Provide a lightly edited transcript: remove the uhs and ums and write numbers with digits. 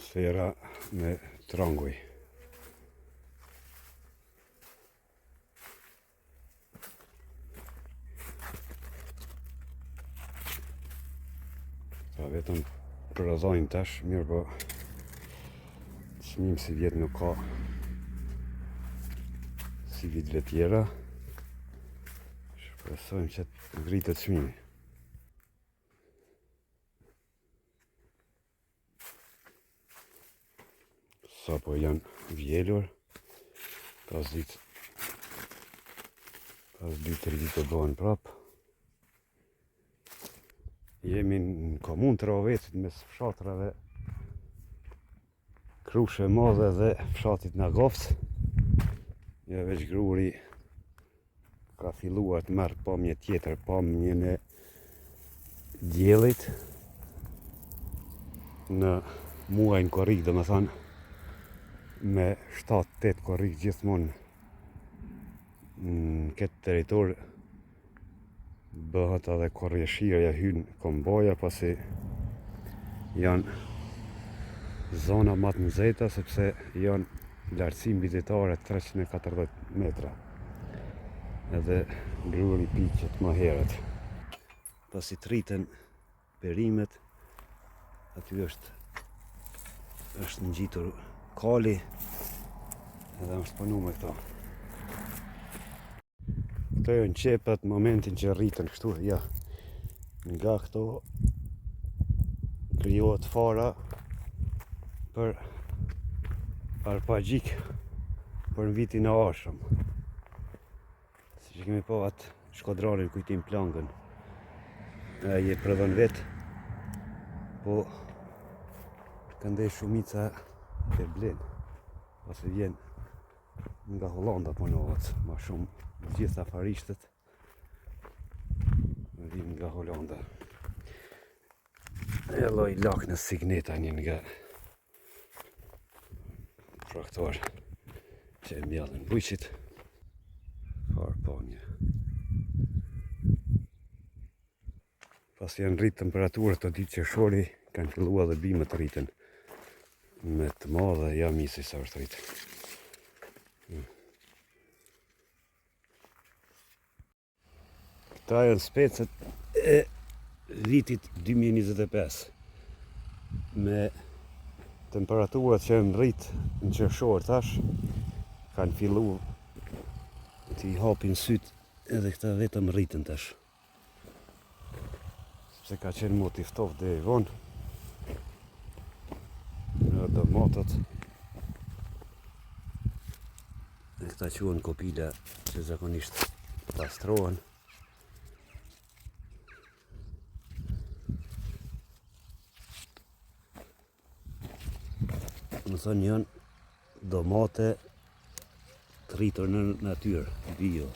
atmosfera me tranguj. Ta vetëm përëzojnë tash, mirë po çmim si vjetë nuk ka si vitëve tjera. Shpresojmë që të ngritet çmimi. Sa po janë vjelur, pas 2-3 ditë bëhen prap. Jemi në komunë të Rovecit mes fshatrave Krushe Madhe dhe fshatit Nagovc. Ja veç Gruri ka filluar të merr pamje tjetër, pamjen e diellit në muajin korrik, domethënë me 7-8 korrik gjithmonë në këtë territor bëhet edhe korrjeshirja, hyn komboja, pasi janë zona më të nxehta, sepse janë lartësi mbizitare 340 metra. Edhe Gruri piqet më herët. Pasi të rriten perimet, aty është ngjitur kali edhe është punu me këto. Këto janë qepët momentin që rriten kështu, ja. Nga këto krijohet fara për arpagjik për vitin e ardhshëm. Si që kemi po atë shkodranin kujtim plangën, ai e prodhon vetë, po këndej shumica e blen, pasi vjen nga Hollanda punohet, ma shumë gjitha farishtet vijnë nga Hollanda. E lloj laknës Signeta, një nga traktor që e mbjellin bujqit. Farpanje. Pas janë rritë temperaturët të ditë qershori, kanë filluar dhe bimët të rriten me të madhe, ja misi sa është rritë. Këta janë specët e vitit 2025, me temperaturat që janë rritë në qershor tash, kanë fillu t'i hapin syt edhe këta vetëm rritën tash. Sepse ka qenë moti ftoft dhe i vonë. Në domatat. E këta quhen kopila që zakonisht pastrohen. Më thonë janë domate të rritur në natyrë, bio.